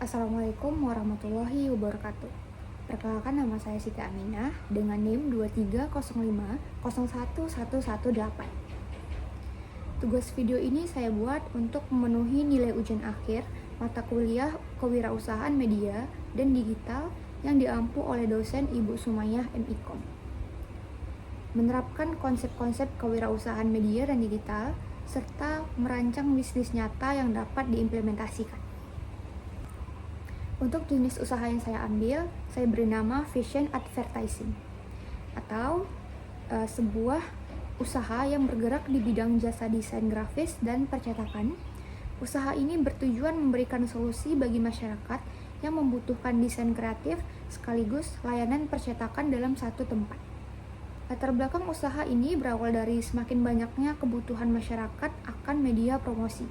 Assalamualaikum warahmatullahi wabarakatuh. Perkenalkan, nama saya Siti Aminah dengan NIM 230501118. Tugas video ini saya buat untuk memenuhi nilai ujian akhir mata kuliah Kewirausahaan Media dan Digital yang diampu oleh dosen Ibu Sumayyah MIKOM. Menerapkan konsep-konsep kewirausahaan media dan digital serta merancang bisnis nyata yang dapat diimplementasikan. Untuk jenis usaha yang saya ambil, saya beri nama Fashion Advertising atau sebuah usaha yang bergerak di bidang jasa desain grafis dan percetakan. Usaha ini bertujuan memberikan solusi bagi masyarakat yang membutuhkan desain kreatif sekaligus layanan percetakan dalam satu tempat. Latar belakang usaha ini berawal dari semakin banyaknya kebutuhan masyarakat akan media promosi.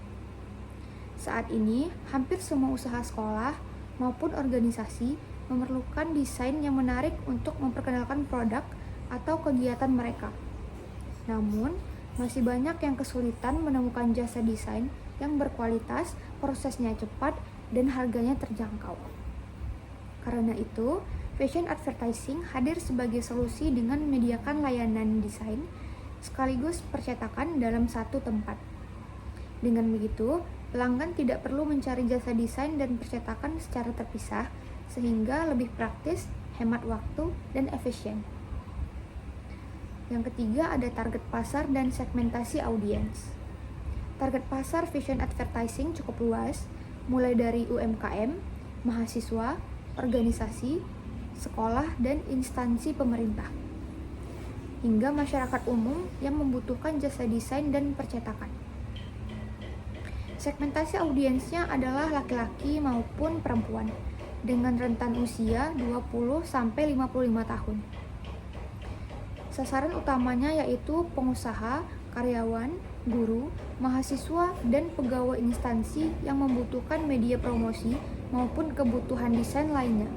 Saat ini, hampir semua usaha sekolah maupun organisasi memerlukan desain yang menarik untuk memperkenalkan produk atau kegiatan mereka. Namun, masih banyak yang kesulitan menemukan jasa desain yang berkualitas, prosesnya cepat, dan harganya terjangkau. Karena itu, Fashion Advertising hadir sebagai solusi dengan menyediakan layanan desain sekaligus percetakan dalam satu tempat. Dengan begitu, pelanggan tidak perlu mencari jasa desain dan percetakan secara terpisah, sehingga lebih praktis, hemat waktu, dan efisien. Yang ketiga ada target pasar dan segmentasi audiens. Target pasar Fashion Advertising cukup luas, mulai dari UMKM, mahasiswa, organisasi, sekolah, dan instansi pemerintah, hingga masyarakat umum yang membutuhkan jasa desain dan percetakan. Segmentasi audiensnya adalah laki-laki maupun perempuan dengan rentan usia 20-55 tahun. Sasaran utamanya yaitu pengusaha, karyawan, guru, mahasiswa, dan pegawai instansi yang membutuhkan media promosi maupun kebutuhan desain lainnya.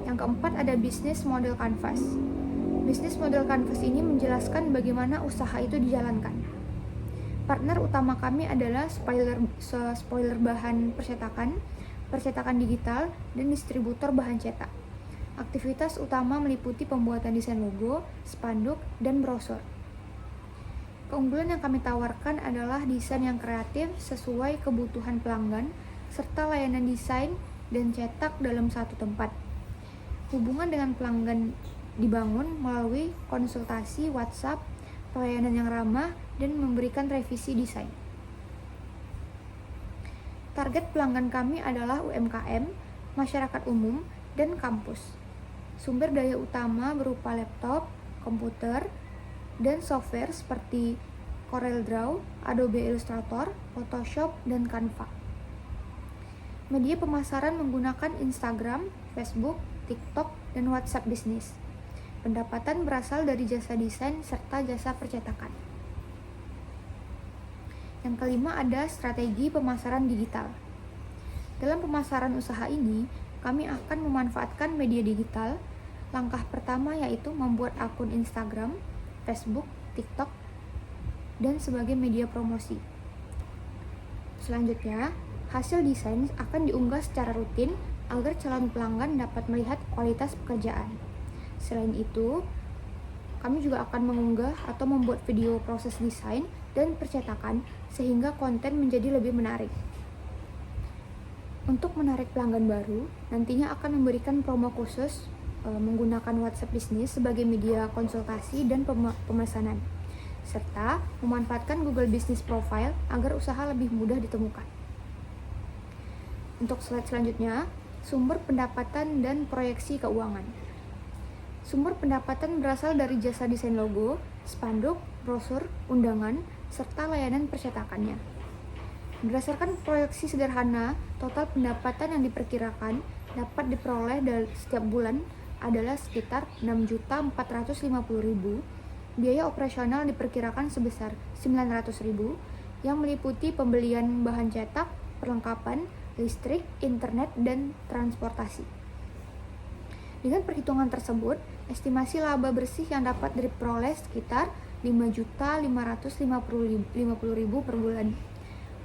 Yang keempat ada bisnis model canvas. Bisnis model canvas ini menjelaskan bagaimana usaha itu dijalankan. Partner utama kami adalah spoiler bahan percetakan digital, dan distributor bahan cetak. Aktivitas utama meliputi pembuatan desain logo, spanduk, dan brosur. Keunggulan yang kami tawarkan adalah desain yang kreatif sesuai kebutuhan pelanggan, serta layanan desain dan cetak dalam satu tempat. Hubungan dengan pelanggan dibangun melalui konsultasi WhatsApp, pelayanan yang ramah, dan memberikan revisi desain. Target pelanggan kami adalah UMKM, masyarakat umum, dan kampus. Sumber daya utama berupa laptop, komputer, dan software seperti CorelDRAW, Adobe Illustrator, Photoshop, dan Canva. Media pemasaran menggunakan Instagram, Facebook, TikTok, dan WhatsApp bisnis. Pendapatan berasal dari jasa desain serta jasa percetakan. Yang kelima ada strategi pemasaran digital. Dalam pemasaran usaha ini, kami akan memanfaatkan media digital. Langkah pertama yaitu membuat akun Instagram, Facebook, TikTok, dan sebagai media promosi. Selanjutnya, hasil desain akan diunggah secara rutin agar calon pelanggan dapat melihat kualitas pekerjaan. Selain itu, kami juga akan mengunggah atau membuat video proses desain dan percetakan sehingga konten menjadi lebih menarik. Untuk menarik pelanggan baru, nantinya akan memberikan promo khusus menggunakan WhatsApp Business sebagai media konsultasi dan pemesanan, serta memanfaatkan Google Business Profile agar usaha lebih mudah ditemukan. Untuk slide selanjutnya, sumber pendapatan dan proyeksi keuangan. Sumber pendapatan berasal dari jasa desain logo, spanduk, brosur, undangan, serta layanan percetakannya. Berdasarkan proyeksi sederhana, total pendapatan yang diperkirakan dapat diperoleh dari setiap bulan adalah sekitar 6.450.000. Biaya operasional diperkirakan sebesar 900.000 yang meliputi pembelian bahan cetak, perlengkapan, listrik, internet, dan transportasi. Dengan perhitungan tersebut, estimasi laba bersih yang dapat diperoleh sekitar 5.550.000 per bulan.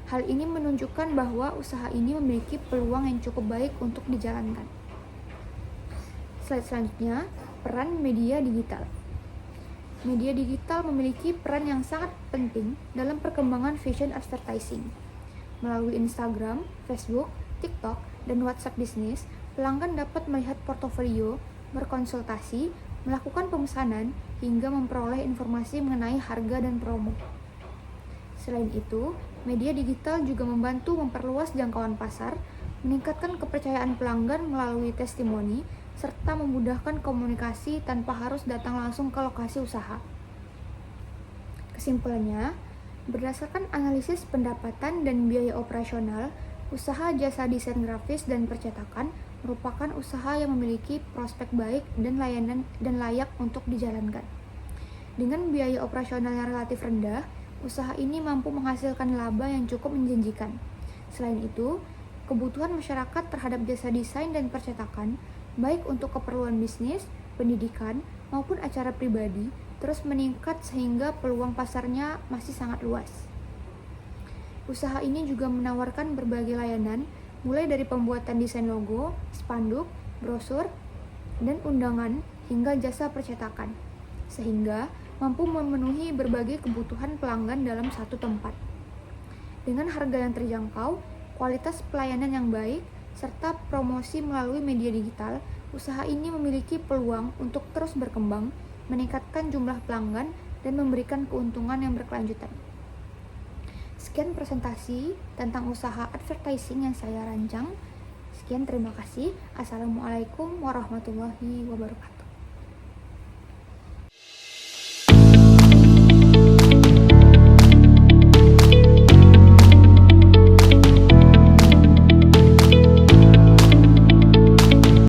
Hal ini menunjukkan bahwa usaha ini memiliki peluang yang cukup baik untuk dijalankan. Slide selanjutnya, peran media digital. Media digital memiliki peran yang sangat penting dalam perkembangan fashion advertising. Melalui Instagram, Facebook, TikTok, dan WhatsApp bisnis, pelanggan dapat melihat portofolio, berkonsultasi, melakukan pemesanan, hingga memperoleh informasi mengenai harga dan promo. Selain itu, media digital juga membantu memperluas jangkauan pasar, meningkatkan kepercayaan pelanggan melalui testimoni, serta memudahkan komunikasi tanpa harus datang langsung ke lokasi usaha. Kesimpulannya, berdasarkan analisis pendapatan dan biaya operasional, usaha jasa desain grafis dan percetakan merupakan usaha yang memiliki prospek baik dan layak untuk dijalankan. Dengan biaya operasional yang relatif rendah, usaha ini mampu menghasilkan laba yang cukup menjanjikan. Selain itu, kebutuhan masyarakat terhadap jasa desain dan percetakan, baik untuk keperluan bisnis, pendidikan, maupun acara pribadi, terus meningkat sehingga peluang pasarnya masih sangat luas. Usaha ini juga menawarkan berbagai layanan, mulai dari pembuatan desain logo, spanduk, brosur, dan undangan, hingga jasa percetakan, sehingga mampu memenuhi berbagai kebutuhan pelanggan dalam satu tempat. Dengan harga yang terjangkau, kualitas pelayanan yang baik, serta promosi melalui media digital, usaha ini memiliki peluang untuk terus berkembang, meningkatkan jumlah pelanggan, dan memberikan keuntungan yang berkelanjutan. Sekian presentasi tentang usaha advertising yang saya rancang. Sekian, terima kasih. Assalamualaikum warahmatullahi wabarakatuh.